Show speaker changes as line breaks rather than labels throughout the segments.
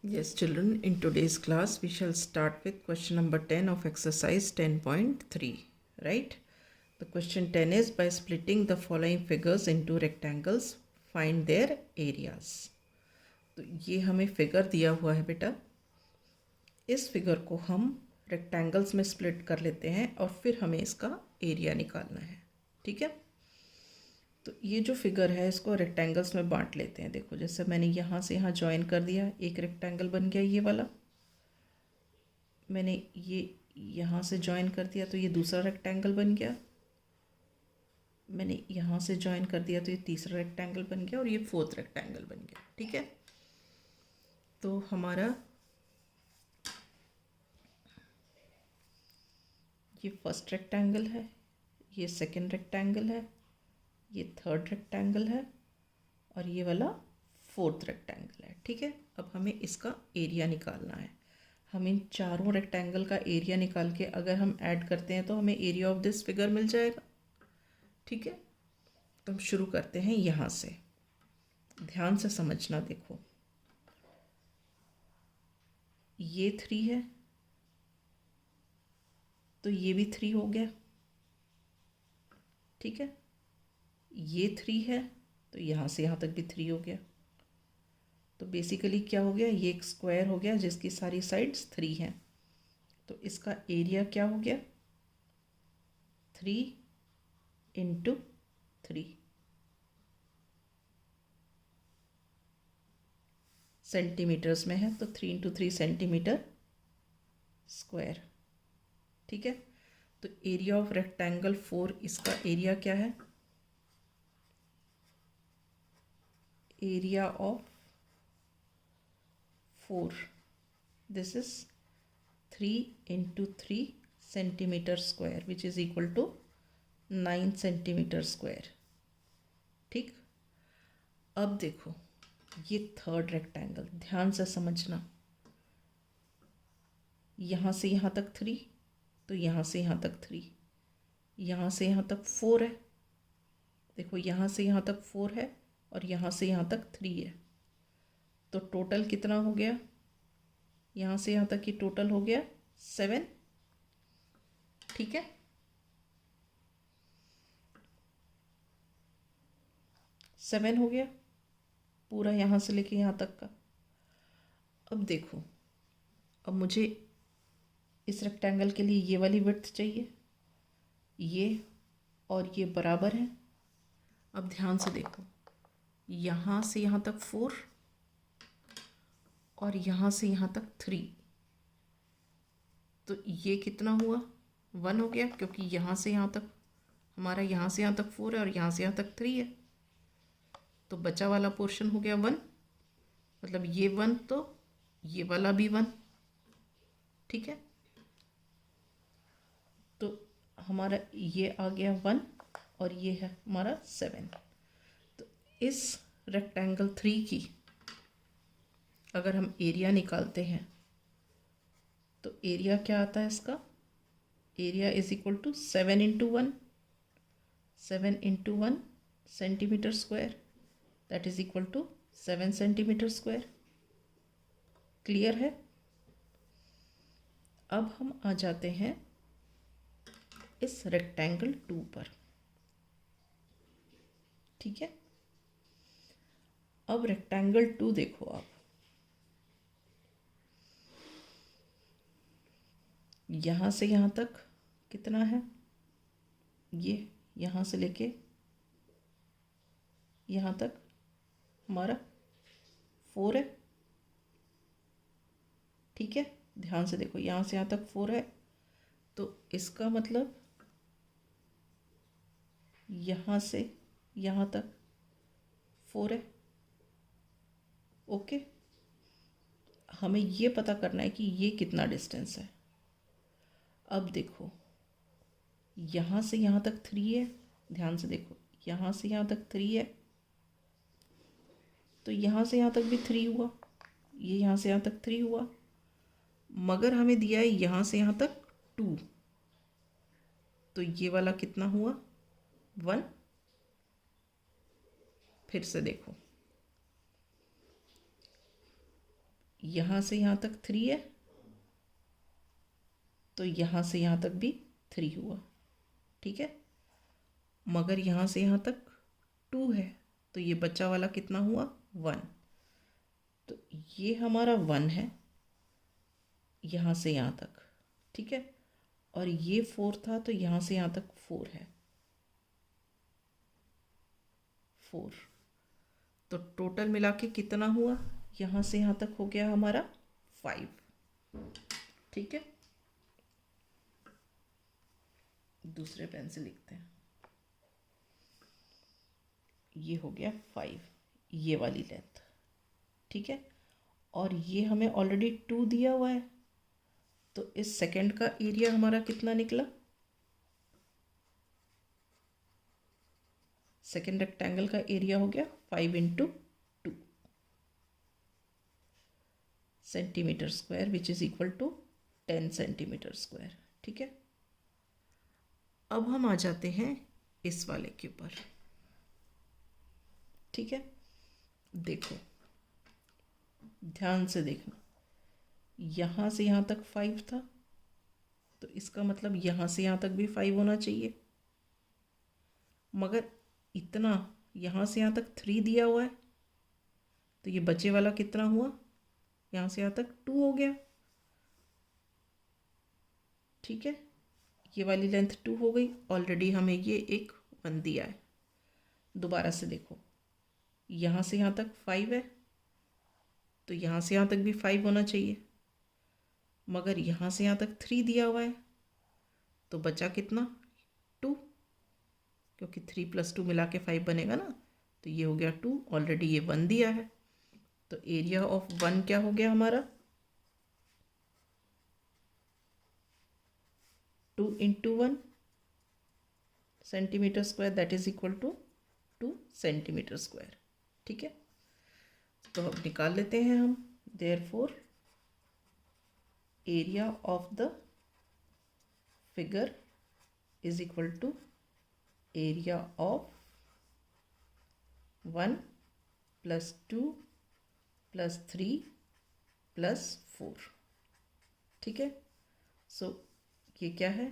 Yes, children, in today's class, we shall start with question number 10 of exercise 10.3, right? The question 10 is, by splitting the following figures into rectangles, find their areas. तो ये हमें figure दिया हुआ है बेटा। इस figure को हम रेक्टेंगल्स में स्प्लिट कर लेते हैं और फिर हमें इसका एरिया निकालना है, ठीक है। तो ये जो फिगर है इसको रेक्टेंगल्स में बांट लेते हैं। देखो, जैसे मैंने यहाँ से यहाँ ज्वाइन कर दिया, एक रेक्टेंगल बन गया ये वाला। मैंने ये यहाँ से ज्वाइन कर दिया तो ये दूसरा रेक्टेंगल बन गया। मैंने यहाँ से ज्वाइन कर दिया तो ये तीसरा रेक्टेंगल बन गया और ये फोर्थ रेक्टेंगल बन गया, ठीक है। तो हमारा ये फर्स्ट रेक्टेंगल है, ये सेकंड रेक्टेंगल है, ये थर्ड रेक्टेंगल है और ये वाला फोर्थ रेक्टेंगल है, ठीक है। अब हमें इसका एरिया निकालना है। हम इन चारों रेक्टेंगल का एरिया निकाल के अगर हम ऐड करते हैं तो हमें एरिया ऑफ दिस फिगर मिल जाएगा, ठीक है। तो हम शुरू करते हैं यहाँ से। ध्यान से समझना, देखो ये 3 है तो ये भी 3 हो गया, ठीक है। ये 3 है तो यहाँ से यहाँ तक भी 3 हो गया। तो बेसिकली क्या हो गया, ये एक स्क्वायर हो गया जिसकी सारी साइड्स 3 हैं। तो इसका एरिया क्या हो गया, 3 इंटू 3 सेंटीमीटर्स में है, तो 3 इंटू 3 सेंटीमीटर स्क्वायर, ठीक है। तो एरिया ऑफ रेक्टेंगल 4, इसका एरिया क्या है, area of 4, this is 3 into 3 centimetre square which is equal to 9 centimetre square, ठीक। अब देखो ये थर्ड रेक्टेंगल, ध्यान से समझना। यहाँ से यहाँ तक 3, तो यहाँ से यहाँ तक 3, यहाँ से यहाँ तक 4 है। देखो यहाँ से यहाँ तक 4 है और यहाँ से यहाँ तक 3 है। तो टोटल कितना हो गया, यहाँ से यहाँ तक की टोटल हो गया 7, ठीक है। 7 हो गया पूरा यहाँ से लेके यहाँ तक का। अब देखो, अब मुझे इस रेक्टेंगल के लिए ये वाली विड्थ चाहिए, ये और ये बराबर है। अब ध्यान से देखो, यहाँ से यहाँ तक 4 और यहाँ से यहाँ तक 3, तो ये कितना हुआ, 1 हो गया, क्योंकि यहाँ से यहाँ तक हमारा, यहाँ से यहाँ तक 4 है और यहाँ से यहाँ तक 3 है। तो बचा वाला पोर्शन हो गया 1, मतलब ये 1 तो ये वाला भी 1, ठीक है। तो हमारा ये आ गया 1 और ये है हमारा 7। तो इस रेक्टेंगल 3 की अगर हम एरिया निकालते हैं तो एरिया क्या आता है इसका, area is equal to 7 into 1, 7 into 1 centimetre square, that is equal to 7 centimetre square. Clear है। अब हम आ जाते हैं इस रेक्टेंगल 2 पर, ठीक है। अब रेक्टेंगल 2 देखो आप, यहाँ से यहाँ तक कितना है, ये यहाँ से लेके यहाँ तक हमारा 4 है, ठीक है। ध्यान से देखो, यहाँ से यहाँ तक 4 है, तो इसका मतलब यहाँ से यहाँ तक 4 है, ओके। हमें ये पता करना है कि ये कितना डिस्टेंस है। अब देखो, यहाँ से यहाँ तक 3 है, ध्यान से देखो, यहाँ से यहाँ तक 3 है, तो यहाँ से यहाँ तक भी 3 हुआ, ये यहाँ से यहाँ तक 3 हुआ, मगर हमें दिया है यहाँ से यहाँ तक 2, तो ये वाला कितना हुआ, 1। फिर से देखो, यहाँ से यहाँ तक 3 है, तो यहाँ से यहाँ तक भी 3 हुआ, ठीक है। मगर यहाँ से यहाँ तक 2 है, तो ये बचा वाला कितना हुआ, 1। तो ये हमारा 1 है यहाँ से यहाँ तक, ठीक है। और ये 4 था, तो यहाँ से यहाँ तक 4 है, 4। तो टोटल मिला के कितना हुआ, यहाँ से यहाँ तक हो गया हमारा 5, ठीक है। दूसरे पेन से लिखते हैं। ये हो गया 5, ये वाली लेंथ, ठीक है। और ये हमें ऑलरेडी 2 दिया हुआ है, तो इस सेकंड का एरिया हमारा कितना निकला, सेकंड रेक्टेंगल का एरिया हो गया 5 × 2 centimetre square, which is equal to 10 centimetre square, ठीक है। अब हम आ जाते हैं इस वाले के ऊपर, ठीक है। देखो, ध्यान से देखना, यहाँ से यहाँ तक 5 था, तो इसका मतलब यहाँ से यहाँ तक भी 5 होना चाहिए। मगर इतना यहाँ से यहाँ तक 3 दिया हुआ है, तो ये बचे वाला कितना हुआ, यहाँ से यहाँ तक 2 हो गया, ठीक है। ये वाली लेंथ 2 हो गई, ऑलरेडी हमें ये एक 1 दिया है। दोबारा से देखो, यहाँ से यहाँ तक 5 है, तो यहाँ से यहाँ तक भी 5 होना चाहिए। मगर यहाँ से यहाँ तक 3 दिया हुआ है, तो बचा कितना, 2, क्योंकि 3 + 2 मिला के 5 बनेगा ना। तो ये हो गया 2, ऑलरेडी ये 1 दिया है, तो एरिया ऑफ 1 क्या हो गया हमारा, 2 × 1 centimetre square, that is equal to 2 centimetre square, ठीक है। तो अब निकाल लेते हैं हम, therefore area of the figure is equal to area of 1 + 2 + 3 + 4, ठीक है। सो ये क्या है,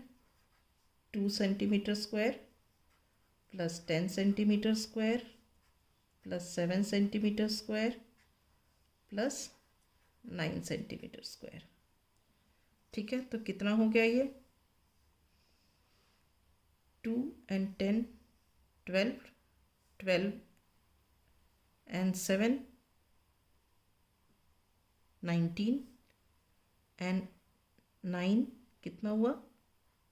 2 centimetre square + 10 centimetre square + 7 centimetre square + 9 centimetre square, ठीक है। तो कितना हो गया ये, 2 × 10 12, 12 × 7 19 and 9 कितना हुआ,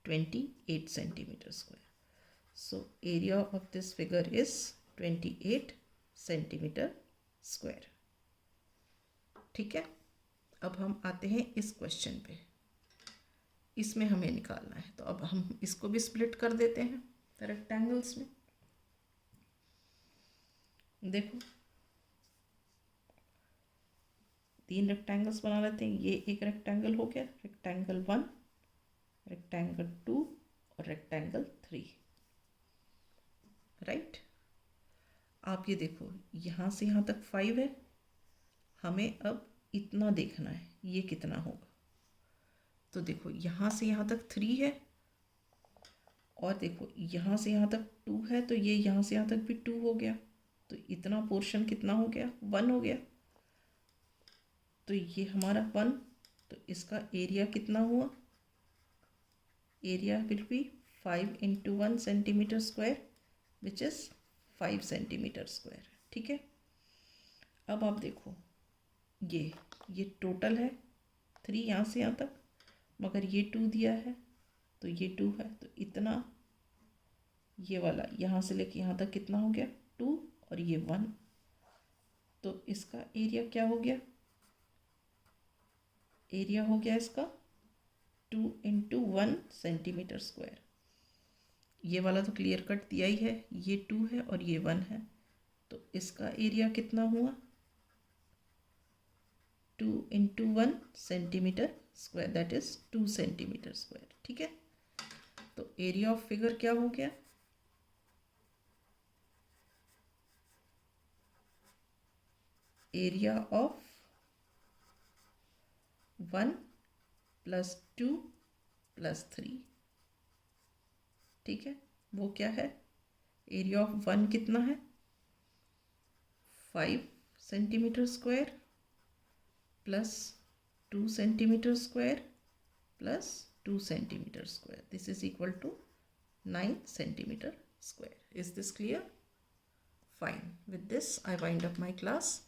28 centimetre square. So area of this figure is 28 centimetre square, ठीक है। अब हम आते हैं इस क्वेश्चन पे, इसमें हमें निकालना है। तो अब हम इसको भी स्प्लिट कर देते हैं रेक्टेंगल्स में। देखो, 3 रेक्टेंगल्स बना लेते हैं। ये एक रेक्टेंगल हो गया, रेक्टेंगल 1, रेक्टेंगल 2 और रेक्टेंगल 3, राइट। आप ये देखो, यहाँ से यहाँ तक 5 है, हमें अब इतना देखना है, ये कितना होगा। तो देखो, यहाँ से यहाँ तक 3 है, और देखो यहाँ से यहाँ तक 2 है, तो ये यहाँ से यहाँ तक भी 2 हो गया, तो इतना पोर्शन कितना हो गया, 1 हो गया। तो ये हमारा 1, तो इसका एरिया कितना हुआ, area will be 5 × 1 centimetre square, which is 5 centimetre square, ठीक है। अब आप देखो, ये टोटल है 3 यहाँ से यहाँ तक, मगर ये 2 दिया है, तो ये 2 है, तो इतना ये वाला यहाँ से लेके यहाँ तक कितना हो गया, 2, और ये 1, तो इसका एरिया क्या हो गया, एरिया हो गया इसका 2 × 1 सेंटीमीटर स्क्वायर। ये वाला तो क्लियर कट दिया ही है, ये 2 है और ये 1 है, तो इसका एरिया कितना हुआ, 2 × 1 centimetre square, that is 2 centimetre square, ठीक है। तो एरिया ऑफ फिगर क्या हो गया, एरिया ऑफ 1 प्लस 2 प्लस 3। ठीक है, वो क्या है? एरिया ऑफ 1 कितना है? 5 centimetre square plus 2 centimetre square plus 2 centimetre square. This is equal to 9 centimeter square. Is this clear? Fine. With this, I wind up my class.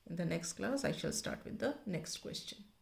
In the next class, I shall start with the next question.